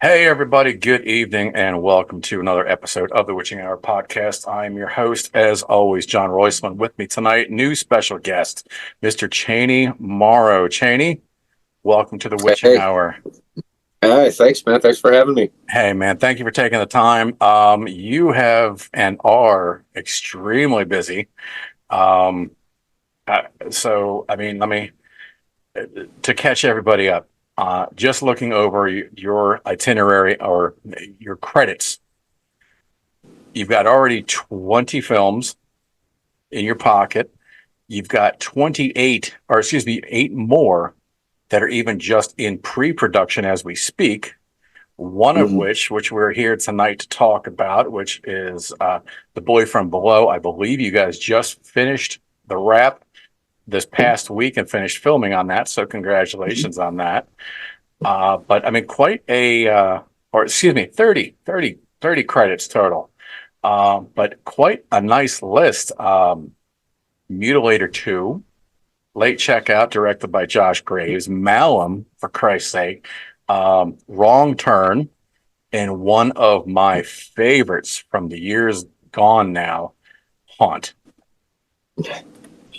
Hey, everybody. Good evening, and welcome to another episode of the Witching Hour podcast. I'm your host, as always, John Roisman. With me tonight, new special guest, Mr. Chaney Morrow. Chaney, welcome to the Witching Hey, Hour. hi, thanks, man. Thanks for having me. Hey, man, thank you for taking the time. You have and are extremely busy. Um, let me to catch everybody up. Just looking over your itinerary or your credits. You've got already 20 films in your pocket. You've got 8 more that are even just in pre-production as we speak. One of Mhm. which we're here tonight to talk about, which is The Boy from Below. I believe you guys just finished the wrap this past week and finished filming on that. So congratulations on that. But I mean, quite a, or excuse me, 30 credits total. But quite a nice list. Mutilator 2, Late Checkout, directed by Josh Graves, Malum, for Christ's sake, Wrong Turn, and one of my favorites from the years gone now, Haunt.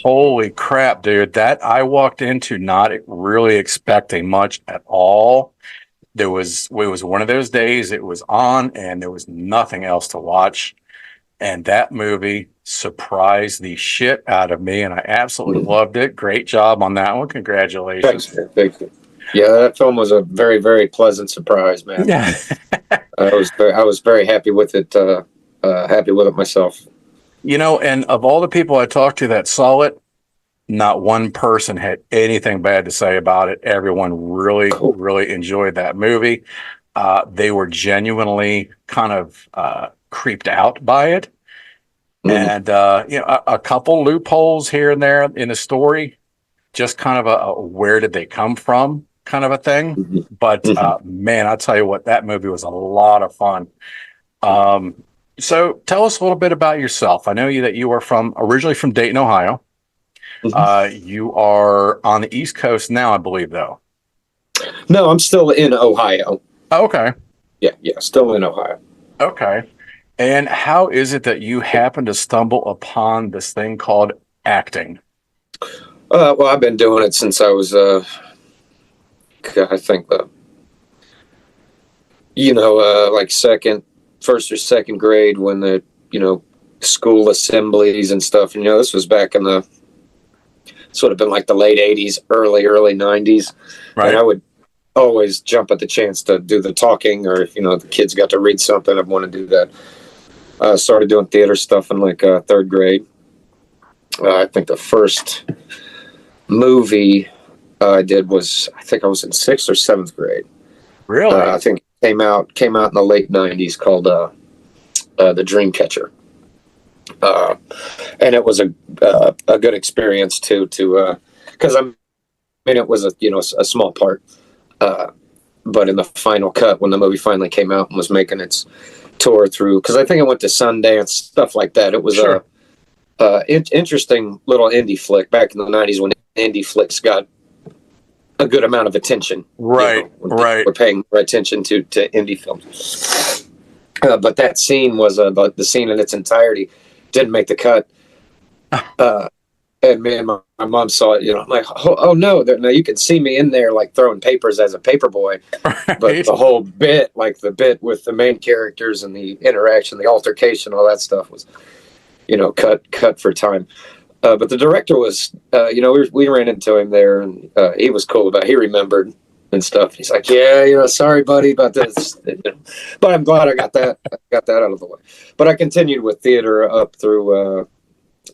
Holy crap, dude. That I walked into not really expecting much at all. It was one of those days it was on and there was nothing else to watch. And that movie surprised the shit out of me, and I absolutely Mhm. loved it. Great job on that one. Thanks, Congratulations. man. Thank you. Yeah, that film was a very, very pleasant surprise, man. Yeah. I was very happy with it. Happy with it myself. And of all the people I talked to that saw it, not one person had anything bad to say about it. Everyone really, Cool. really enjoyed that movie. They were genuinely kind of creeped out by it. Mhm. And, a couple loopholes here and there in the story, just kind of a where did they come from kind of a thing. Mhm. But Mhm. man, I'll tell you what, that movie was a lot of fun. Um, so tell us a little bit about yourself. I know that you are originally from Dayton, Ohio. Mhm. You are on the East Coast now, I believe, though. No, I'm still in Ohio. Okay. Yeah, still in Ohio. Okay. And how is it that you happen to stumble upon this thing called acting? Well, I've been doing it since I was, I think, like first or second grade when you know, school assemblies and stuff. This was back in the sort of been like the late 80s, early 90s. And Right. I would always jump at the chance to do the talking, or if, the kids got to read something, I'd want to do that. I started doing theater stuff in like third grade. I think the first movie I did was, I think I was in sixth or seventh grade. Really? I think came out in the late 90s, called The Dreamcatcher. Uh, and it was a good experience too, because it was a small part. But in the final cut, when the movie finally came out and was making its tour through, because I think it went to Sundance, stuff like that. It was Sure. interesting little indie flick back in the 90s when indie flicks got a good amount of attention. Right. When people Right. were paying more attention to indie films. But that scene was the scene in its entirety didn't make the cut. Uh, and me and my mom saw it. I'm like, oh no, now you can see me in there like throwing papers as a paper boy. But Right. the whole bit, like the bit with the main characters and the interaction, the altercation, all that stuff was, cut for time. But the director was, we ran into him there, and he was cool about it. He remembered and stuff. He's like, yeah, sorry, buddy, about this. But I'm glad I got that out of the way. But I continued with theater up through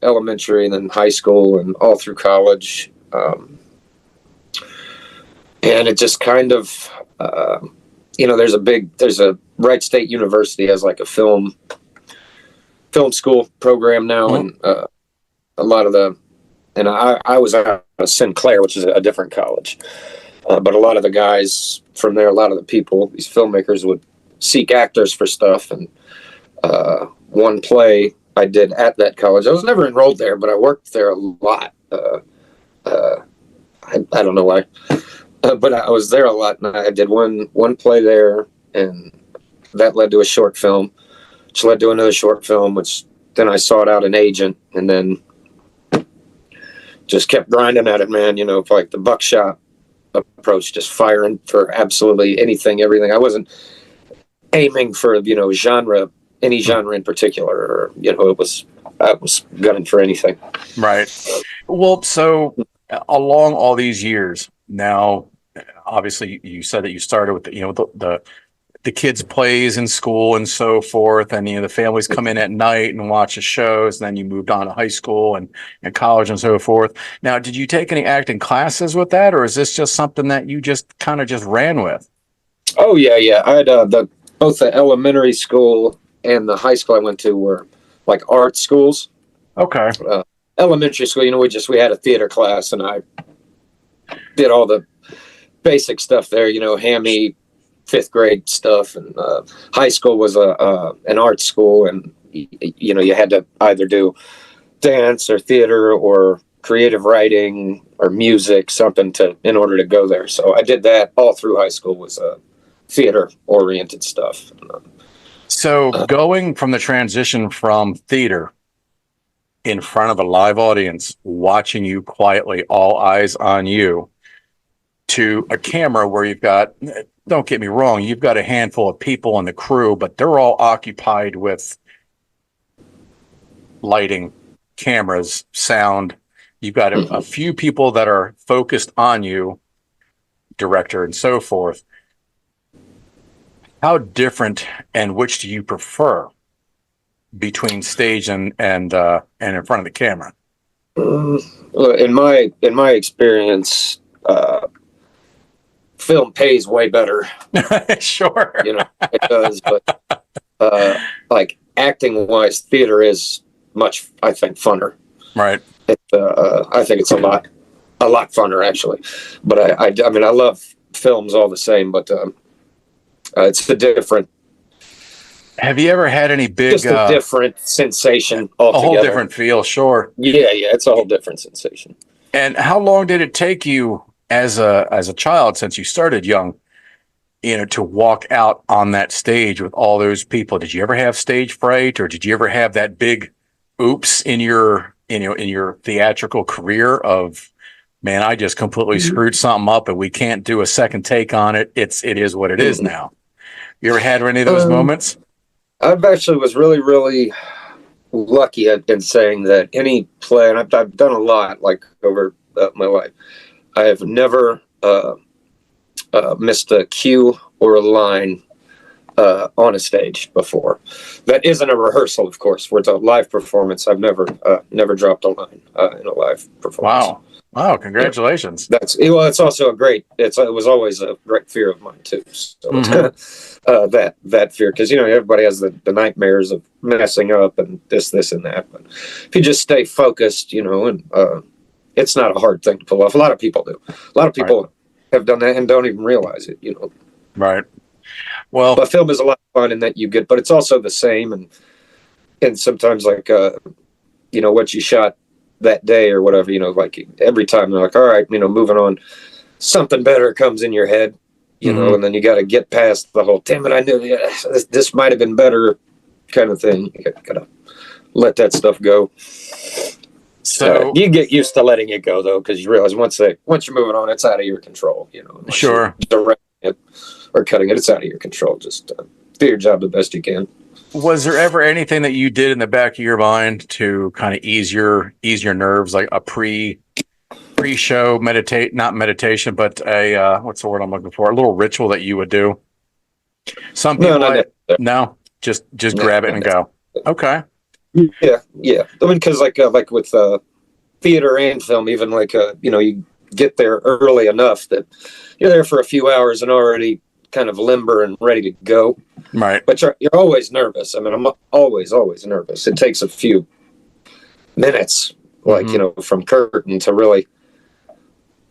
elementary and then high school and all through college. And it just kind of, there's a Wright State University has like a film school program now, Mhm. and a lot of and I was out of Sinclair, which is a different college. But a lot of the guys from there, a lot of the people, these filmmakers would seek actors for stuff. And one play I did at that college, I was never enrolled there, but I worked there a lot. I don't know why, but I was there a lot, and I did one play there and that led to a short film, which led to another short film, which then I sought out an agent, and then just kept grinding at it, man. You know, like the buckshot approach, just firing for absolutely anything, everything. I wasn't aiming for, you know, any genre in particular, or, you know, I was gunning for anything. Right. Well, so along all these years now, obviously you said that you started with the kids' plays in school and so forth, and the families come in at night and watch the shows, and then you moved on to high school and college and so forth. Now, did you take any acting classes with that, or is this just something that you just kind of just ran with? Oh yeah. I had both the elementary school and the high school I went to were like art schools. Okay. Elementary school, you know, we had a theater class, and I did all the basic stuff there, you know, hammy, fifth grade stuff. And high school was an art school, and you know, you had to either do dance or theater or creative writing or music, something in order to go there. So I did that all through high school, was theater oriented stuff. So going from the transition from theater in front of a live audience, watching you quietly, all eyes on you, to a camera where you've got, don't get me wrong, you've got a handful of people in the crew, but they're all occupied with lighting, cameras, sound. You've got a few people that are focused on you, director and so forth. How different, and which do you prefer between stage and in front of the camera? In my experience, film pays way better. Sure. You know, it does. But like acting wise, theater is much, I think, funner. Right. I think it's a lot funner, actually. But I mean, I love films all the same, but it's a different. Have you ever had any big? Just a different sensation altogether. A whole different feel, sure. Yeah, it's a whole different sensation. And how long did it take you as a child, since you started young, to walk out on that stage with all those people? Did you ever have stage fright, or did you ever have that big oops in your theatrical career of, man, I just completely screwed something up and we can't do a second take on it. It is what it is now. You ever had any of those moments? I've actually was really, really lucky in saying that any play, and I've done a lot, like over my life, I have never missed a cue or a line on a stage before. That isn't a rehearsal, of course. Where it's a live performance, I've never dropped a line in a live performance. Wow! Congratulations. Yeah. It's also it was always a great fear of mine too. So that fear, because everybody has the nightmares of messing up and this and that. But if you just stay focused, and it's not a hard thing to pull off. A lot of people do. A lot of people have done that and don't even realize it. Right. Well, but film is a lot of fun in that you get, but it's also the same, and sometimes like what you shot that day or whatever, like every time they're like, all right, moving on, something better comes in your head, and then you got to get past the whole, damn it, I knew this might have been better kind of thing. You got to let that stuff go. So you get used to letting it go though, because you realize once you're moving on, it's out of your control, Sure. Directing it or cutting it, it's out of your control. Just do your job the best you can. Was there ever anything that you did in the back of your mind to kind of ease your nerves, like a pre-show not meditation, but a what's the word I'm looking for? A little ritual that you would do. Some people, no, just grab it and go. Okay. Yeah. I mean, because like with theater and film, even like you get there early enough that you're there for a few hours and already kind of limber and ready to go. Right. But you're always nervous. I mean, I'm always nervous. It takes a few minutes, like, from curtain to really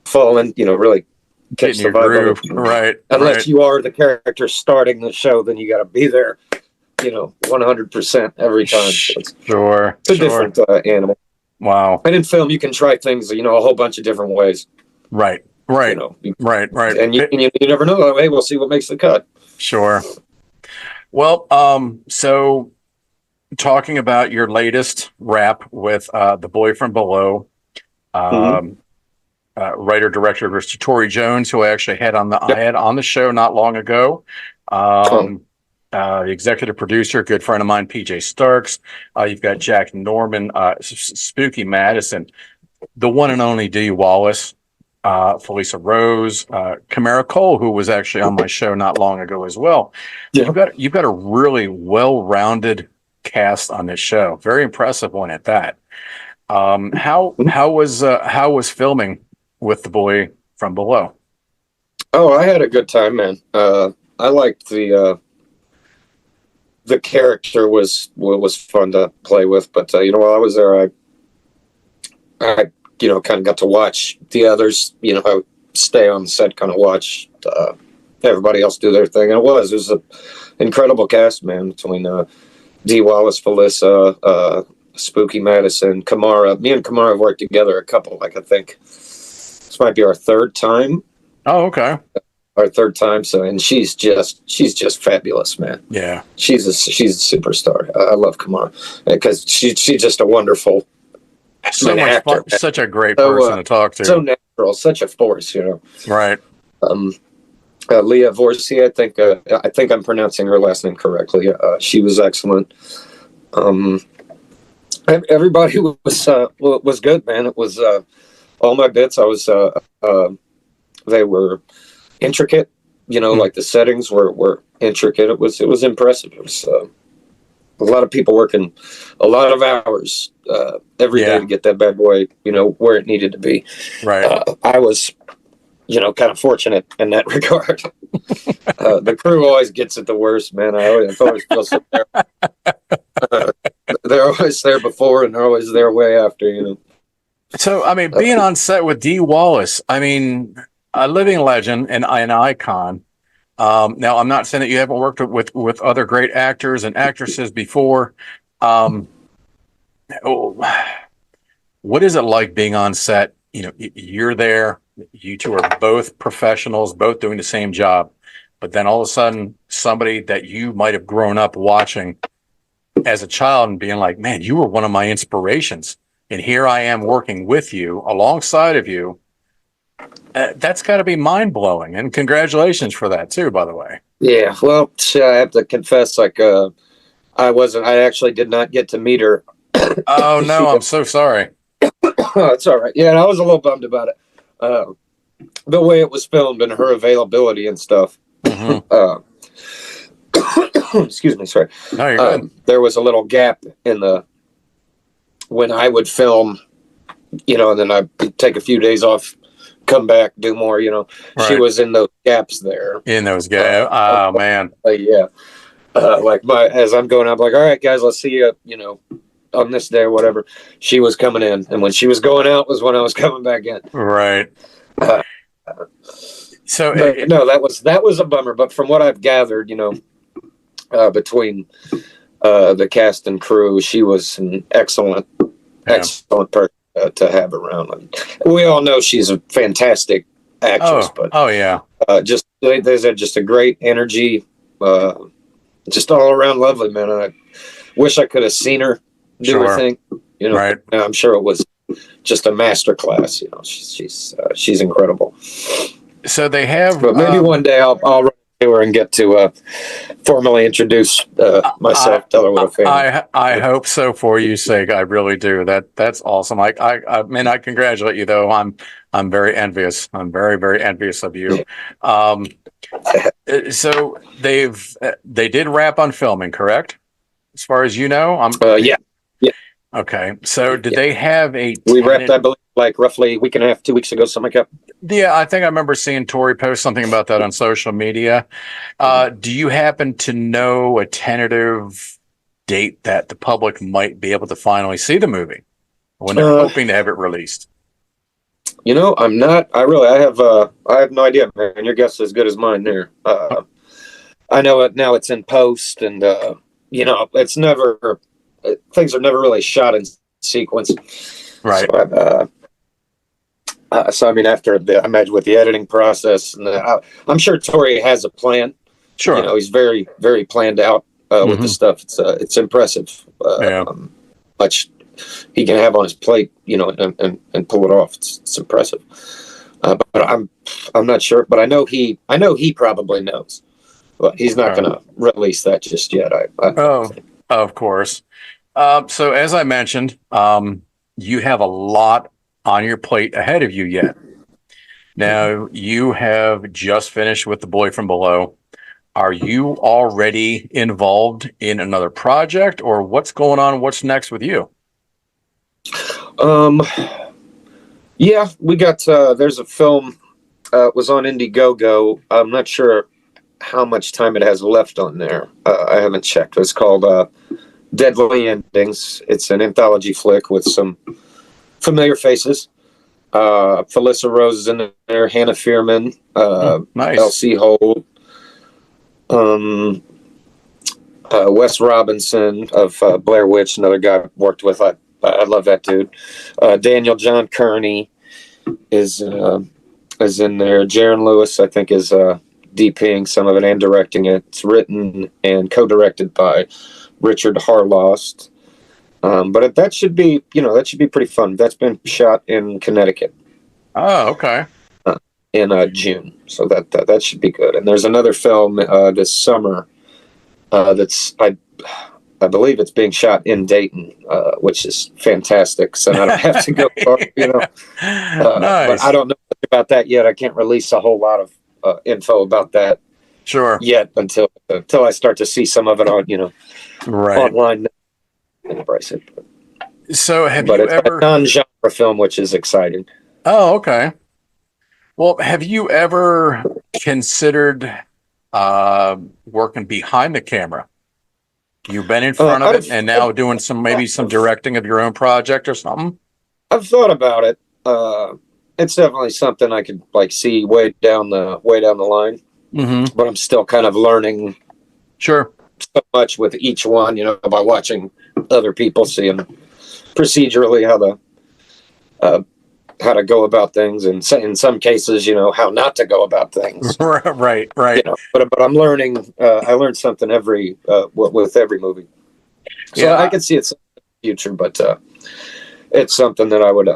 fall in, really catch the vibe of it. Right. Unless you are the character starting the show, then you got to be there, 100% every time. So it's a different animal. Wow. And in film, you can try things, a whole bunch of different ways. Right. Right. Right. And you never know. Hey, we'll see what makes the cut. Sure. Well, so talking about your latest rap with The Boy from Below, Hmm. um, writer director Mr. Tory Jones, who I actually had on the Yep. I had on the show not long ago. Oh, Um, the executive producer, good friend of mine, P.J.Starks. You've got Jack Norman, Spooky Madison, the one and only Dee Wallace, Felisa Rose, Kamara Cole, who was actually on my show not long ago as well. yeah. You've got a really well-rounded cast on this show. Very impressive one at that. How was filming with The Boy from Below? Oh, I had a good time, man. I liked the character was fun to play with, but while I was there, I kind of got to watch the others. I would stay on set, kind of watch everybody else do their thing, and it was an incredible cast, man. Between Dee Wallace, Felissa, Spooky Madison, Kamara. Me and Kamara have worked together a couple. Like, I think this might be our third time. Oh, okay. Our third time. So, and she's just fabulous, man. Yeah. She's a superstar. I love Kamara because she's just a wonderful So much actor, fun. man. Such a great So, person to talk to. So natural, such a force, Right. Leah Vorsi, I think I'm pronouncing her last name correctly. She was excellent. Everybody was good, man. It was all my bits. They were intricate. Like the settings were intricate. It was impressive. It was a lot of people working a lot of hours every day to get that bad boy, where it needed to be. Right. I was, kind of fortunate in that regard. The crew always gets it the worst, man. I always feel so there. They're always there before, and they're always there way after. So, I mean, being on set with Dee Wallace, I mean, a living legend and an icon. Now, I'm not saying that you haven't worked with other great actors and actresses before. What is it like being on set? You're there. You two are both professionals, both doing the same job. But then all of a sudden, somebody that you might have grown up watching as a child and being like, man, you were one of my inspirations. And here I am working with you, alongside of you. That's got to be mind blowing. And congratulations for that too, by the way. Yeah, well, I have to confess, I actually did not get to meet her. Oh no, I'm so sorry. Oh, it's all right. Yeah, and I was a little bummed about it. The way it was filmed and her availability and stuff. Mm-hmm. Excuse me, sorry. No, you're good. There was a little gap when I would film, and then I'd take a few days off, come back, do more. Right. She was in those gaps there. In those gaps. Oh man. Yeah. As I'm going, I'm like, all right, guys, let's see you. On this day or whatever. She was coming in, and when she was going out was when I was coming back in. Right. So no, that was a bummer. But from what I've gathered, between the cast and crew, she was an excellent person to have around. And we all know she's a fantastic actress, but yeah, there's just a great energy, just all around lovely, man. I wish I could have seen her do her thing. Right. I'm sure it was just a master class. She's incredible. So they have, but maybe one day I'll run to her and get to formally introduce myself. Tell her what a fan. I hope so for you sake. I really do. That's awesome. I mean, I congratulate you though. I'm very envious. I'm very, very envious of you. So they did wrap on filming, correct? As far as you know, yeah. Okay. So did they have we wrapped, I believe, like roughly a week and a half, 2 weeks ago, something like that. Yeah, I think I remember seeing Tory post something about that on social media. Do you happen to know a tentative date that the public might be able to finally see the movie when they're hoping to have it released? I'm not. I have no idea, man. Your guess is as good as mine there. I know it now. It's in post, and it's never. Things are never really shot in sequence, right? So I mean, I imagine with the editing process, and I'm sure Tori has a plan. Sure. He's very, very planned out with the stuff. It's impressive. Yeah. Much he can have on his plate, and pull it off. It's impressive. But I'm not sure. But I know he probably knows. But he's not going to release that just yet. Of course. So as I mentioned, you have a lot on your plate ahead of you yet. Now, you have just finished with The Boy from Below. Are you already involved in another project, or what's going on? What's next with you? Yeah, we got, there's a film, was on Indiegogo. I'm not sure how much time it has left on there. I haven't checked. It's called, Deadly Endings. It's an anthology flick with some familiar faces. Felissa Rose is in there, Hannah Fearman, Nice. Elsie Holt, Wes Robinson of Blair Witch, another guy I've worked with. I love that dude. Daniel John Kearney is in there. Jaron Lewis, I think, is DPing some of it and directing it. It's written and co-directed by Richard Harlost. But that should be pretty fun. That's been shot in Connecticut. Oh, okay. In June, so that should be good. And there's another film this summer that's I believe it's being shot in Dayton, which is fantastic. So I don't have to go far, Nice. But I don't know much about that yet. I can't release a whole lot of info about that yet until I start to see some of it on online. Embrace it. So it's a non-genre film, which is exciting. Oh, okay. Well, have you ever considered working behind the camera? You've been in front of it and now doing some directing of your own project or something? I've thought about it. It's definitely something I could see way down the line. Mm-hmm. But I'm still kind of learning so much with each one, by watching other people, seeing procedurally how to go about things, and in some cases, how not to go about things. Right. But I'm learning. I learned something with every movie. So I could see it in the future, but it's something that I would.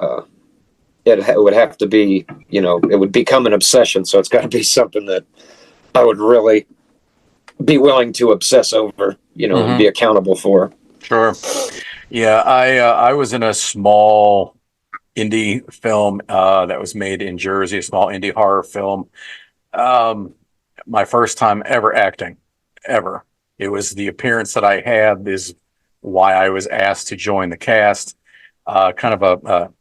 It would have to be, it would become an obsession. So it's got to be something that I would really be willing to obsess over, and be accountable for. Sure. Yeah, I was in a small indie film that was made in Jersey, a small indie horror film. My first time ever acting, ever. It was the appearance that I had is why I was asked to join the cast. Kind of a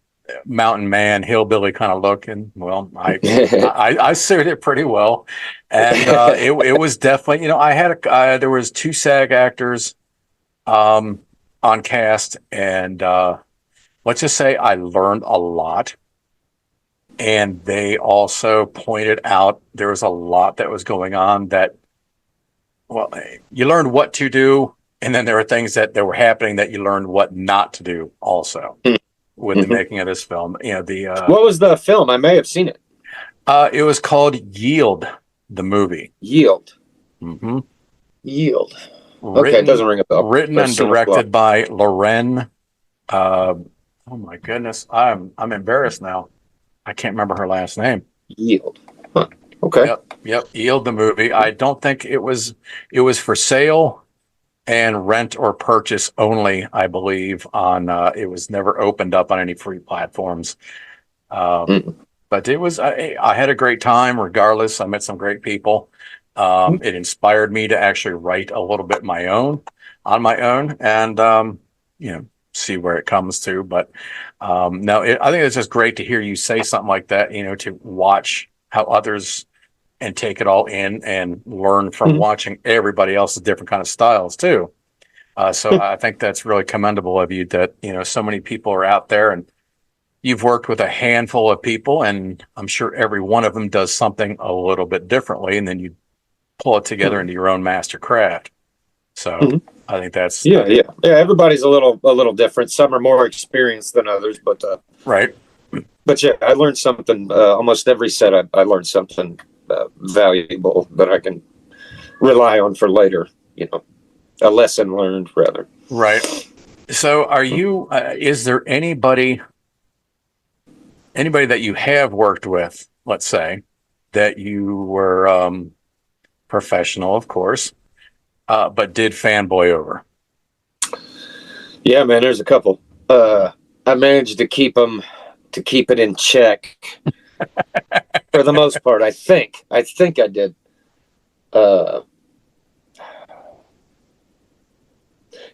mountain man, hillbilly kind of look, and well, I suited it pretty well, and it was definitely, I had there was 2 SAG actors on cast, and let's just say I learned a lot. And they also pointed out there was a lot that was going on that, well, you learned what to do, and then there were things that were happening that you learned what not to do also with the making of this film. What was the film? I may have seen it. It was called Yield, the movie. Yield. Mm-hmm. Yield. Okay, it doesn't ring a bell. Written and directed by Loren. Oh my goodness, I'm embarrassed now. I can't remember her last name. Yield. Huh. Okay. Yep. Yield, the movie. I don't think it was for sale and rent or purchase only, I believe. It was never opened up on any free platforms. But it was. I had a great time. Regardless, I met some great people. It inspired me to actually write a little bit on my own, and see where it comes to. But no, I think it's just great to hear you say something like that, to watch how others and take it all in and learn from watching everybody else's different kind of styles too. So I think that's really commendable of you that, so many people are out there, and you've worked with a handful of people, and I'm sure every one of them does something a little bit differently, and then you pull it together into your own master craft. So I think that's everybody's a little different. Some are more experienced than others, but right. But yeah, I learned something. Almost every set, I learned something valuable that I can rely on for later, a lesson learned rather. Right. So are you, is there anybody that you have worked with, let's say, that you were professional, of course, but did fanboy over? Yeah, man, there's a couple. I managed to keep it in check for the most part. I think I did.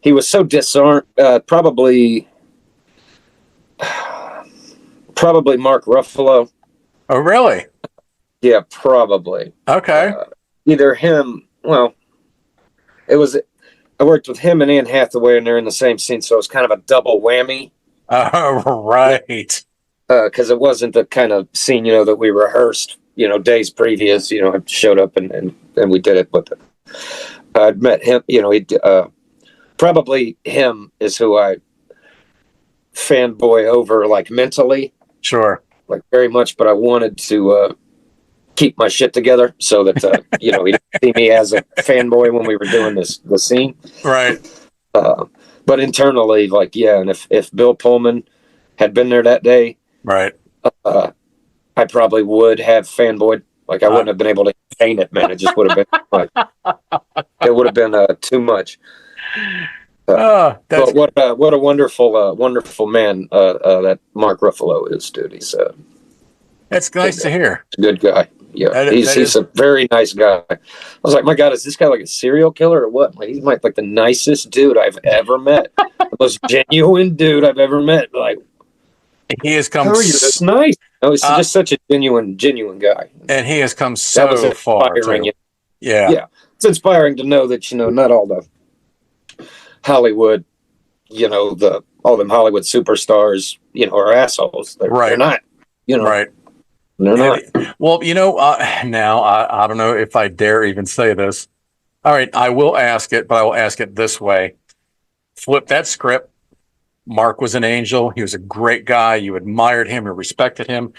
He was so disarmed. Probably Mark Ruffalo. Oh, really? Yeah, probably. Okay. Either him. Well, it was. I worked with him and Anne Hathaway, and they're in the same scene, so it was kind of a double whammy. Right. Because it wasn't the kind of scene, that we rehearsed, days previous. I showed up and we did it. But I'd met him. Probably him is who I fanboy over, like mentally. Sure. Like very much, but I wanted to keep my shit together so that he didn't see me as a fanboy when we were doing the scene. Right. But internally, like, yeah, and if Bill Pullman had been there that day, right, I probably would have fanboyed. Like, I wouldn't have been able to contain it, man. It just would have been like, it would have been too much. But what a wonderful man that Mark Ruffalo is, dude. He's that's nice to hear. He's a good guy. Yeah, he's a very nice guy. I was like, my God, is this guy like a serial killer or what? Like, he's like the nicest dude I've ever met, the most genuine dude I've ever met. Like, he has come. That's nice. No, he's just such a genuine guy, and he has come so far. Too. Yeah, it's inspiring to know that not all the Hollywood, all them Hollywood superstars, are assholes. They're not. Right. They're not. Well, now I don't know if I dare even say this. All right, I will ask it, but I will ask it this way. Flip that script. Mark was an angel. He was a great guy. You admired him, you respected him.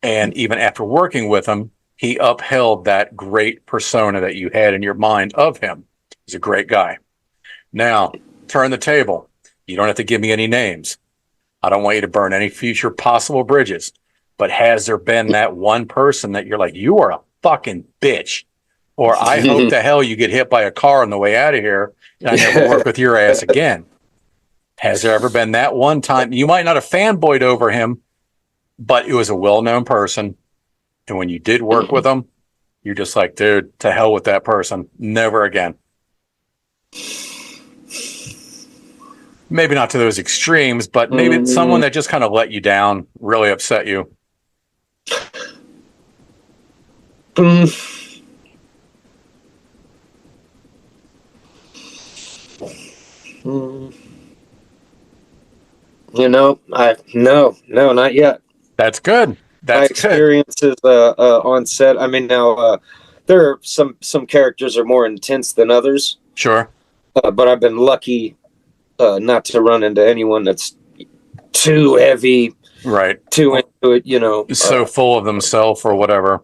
And even after working with him, he upheld that great persona that you had in your mind of him. He's a great guy. Now, turn the table. You don't have to give me any names. I don't want you to burn any future possible bridges. But has there been that one person that you're like, you are a fucking bitch? Or I hope the hell you get hit by a car on the way out of here and I never work with your ass again. Has there ever been that one time? You might not have fanboyed over him, but it was a well-known person. And when you did work with him, you're just like, dude, to hell with that person. Never again. Maybe not to those extremes, but maybe it's someone that just kind of let you down, really upset you. No, not yet. That's good. My experiences on set. I mean, now there are some characters are more intense than others. Sure. But I've been lucky not to run into anyone that's too heavy, right? Too into it, so full of themselves or whatever.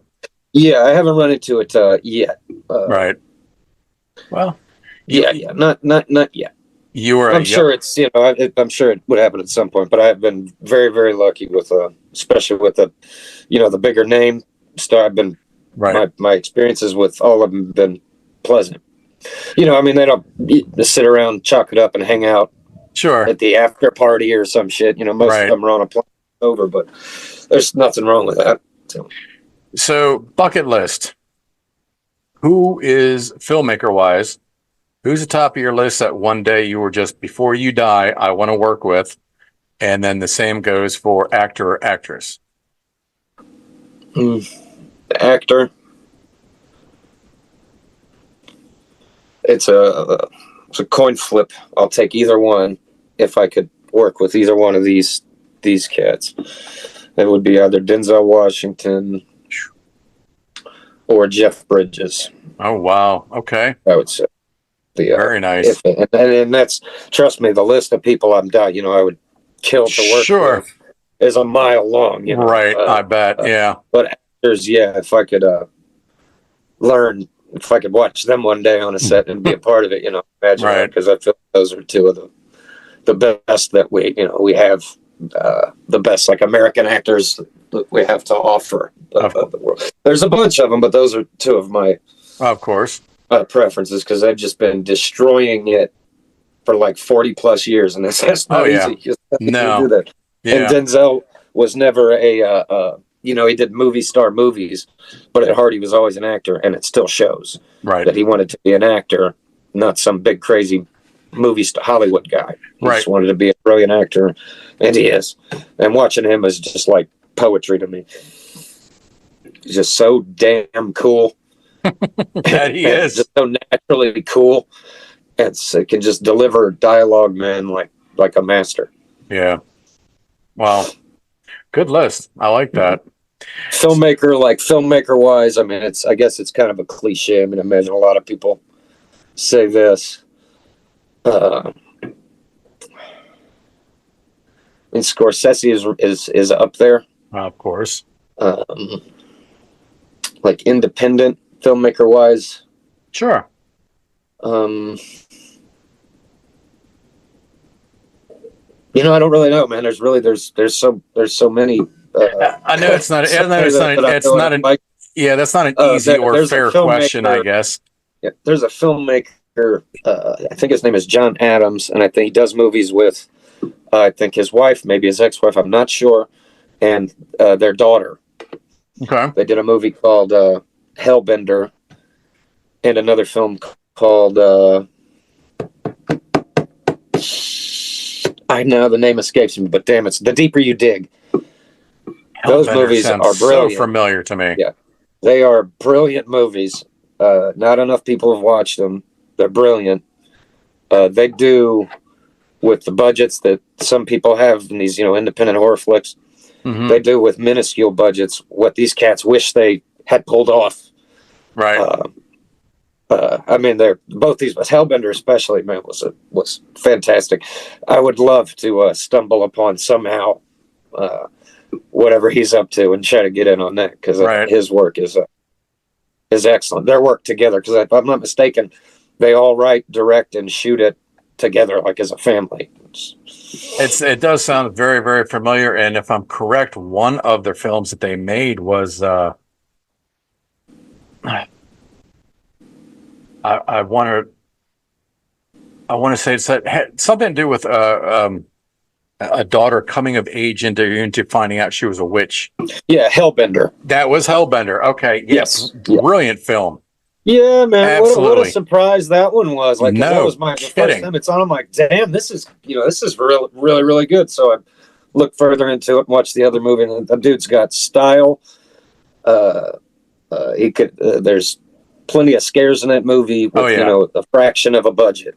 Yeah, I haven't run into it yet. Right. Well, not yet. I'm sure it's I'm sure it would happen at some point, but I've been very, very lucky with especially with the bigger name star. I've been my experiences with all of them have been pleasant. I mean, they don't just sit around, chalk it up, and hang out. Sure. At the after party or some shit. Most of them are on a plane over, but there's nothing wrong with that. So bucket list. Who is filmmaker wise? Who's the top of your list that one day you were just before you die, I want to work with, and then the same goes for actor or actress. Actor. It's a coin flip. I'll take either one if I could work with either one of these cats. It would be either Denzel Washington or Jeff Bridges. Oh wow! Okay, I would say. Very nice. And that's, trust me, the list of people I'm down. I would kill to work with is a mile long. Right, I bet. Yeah. But actors, if I could learn if I could watch them one day on a set and be a part of it, imagine that, because I feel those are two of the best that we have, the best like American actors that we have to offer the world. There's a bunch of them, but those are two of my, of course, preferences, because I've just been destroying it for like 40 plus years, and that's not easy. No. Do that. Yeah. And Denzel was never he did movie star movies, but at heart he was always an actor, and it still shows that he wanted to be an actor, not some big crazy movie star Hollywood guy. He just wanted to be a brilliant actor, and he is. And watching him is just like poetry to me. He's just so damn cool. That he is just so naturally cool. It can just deliver dialogue, man, like a master. Yeah. Wow. Good list. I like that. Filmmaker wise, I mean, I guess it's kind of a cliche. I mean, I imagine a lot of people say this. I mean, Scorsese is up there. Of course. Like independent filmmaker wise. Sure. I don't really know, man. There's so many. I know it's not. That's not an easy or fair question, I guess. Yeah, there's a filmmaker. I think his name is John Adams, and I think he does movies with, I think his wife, maybe his ex-wife. I'm not sure, and their daughter. Okay. They did a movie called Hellbender, and another film called. I know the name escapes me, but damn, it's The Deeper You Dig. Those movies are brilliant. So familiar to me. Yeah, they are brilliant movies. Not enough people have watched them. They're brilliant. They do with the budgets that some people have in these, independent horror flicks. Mm-hmm. They do with minuscule budgets what these cats wish they had pulled off. Right. I mean, they're both these, but Hellbender especially, man, was fantastic. I would love to stumble upon somehow whatever he's up to and try to get in on that, because his work is excellent. Their work together, because if I'm not mistaken, they all write, direct, and shoot it together, like as a family. It does sound very, very familiar, and if I'm correct, one of their films that they made was. I want to say it had something to do with a daughter coming of age into finding out she was a witch. Yeah, Hellbender. That was Hellbender. Okay, yes, brilliant film. Yeah, man, what a surprise that one was. Like, that was my first time it's on. I'm like, damn, this is really, really, really good. So I looked further into it and watched the other movie, and the dude's got style. There's plenty of scares in that movie with, a fraction of a budget.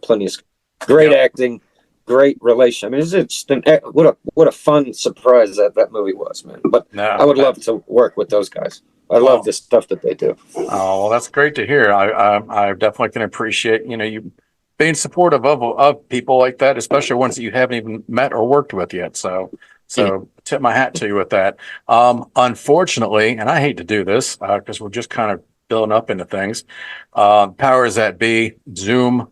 Plenty of great acting, great relation. I mean, it's just what a fun surprise that movie was, man. But I would love to work with those guys. I love the stuff that they do. Oh, well, that's great to hear. I definitely can appreciate, you being supportive of people like that, especially ones that you haven't even met or worked with yet. So tip my hat to you with that. Unfortunately, and I hate to do this because we're just kind of building up into things. Powers that be, Zoom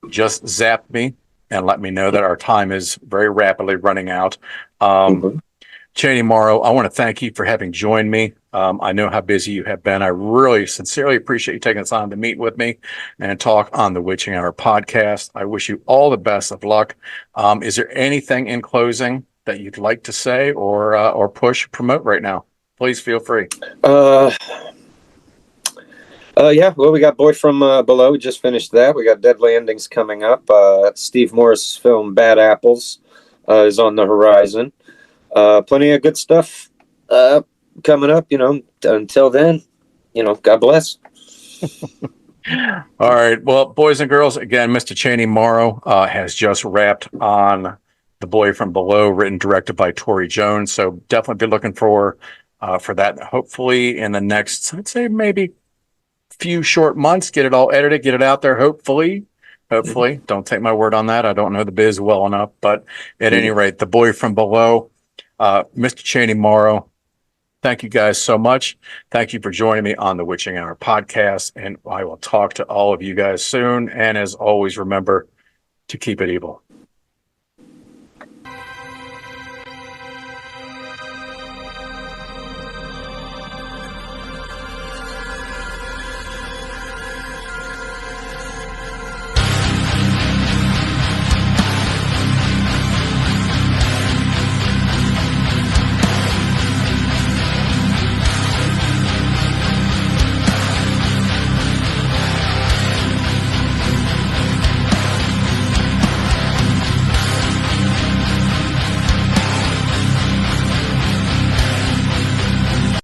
just zapped me and let me know that our time is very rapidly running out. Chaney Morrow, I want to thank you for having joined me. I know how busy you have been. I really sincerely appreciate you taking the time to meet with me and talk on the Witching Hour podcast. I wish you all the best of luck. Is there anything in closing that you'd like to say or promote right now? Please feel free. Yeah, well, we got Boy from Below. We just finished that. We got Deadly Endings coming up. Steve Morris' film Bad Apples is on the horizon. Plenty of good stuff coming up, until then, God bless. All right. Well, boys and girls, again, Mr. Chaney Morrow has just wrapped on The Boy from Below, written, directed by Tory Jones. So definitely be looking for that. Hopefully in the next, I'd say maybe few short months, get it all edited, get it out there. Hopefully, don't take my word on that. I don't know the biz well enough, but at any rate, The Boy from Below, Mr. Chaney Morrow, Thank you guys so much. Thank you for joining me on the Witching Hour podcast, and I will talk to all of you guys soon. And as always, remember to keep it evil.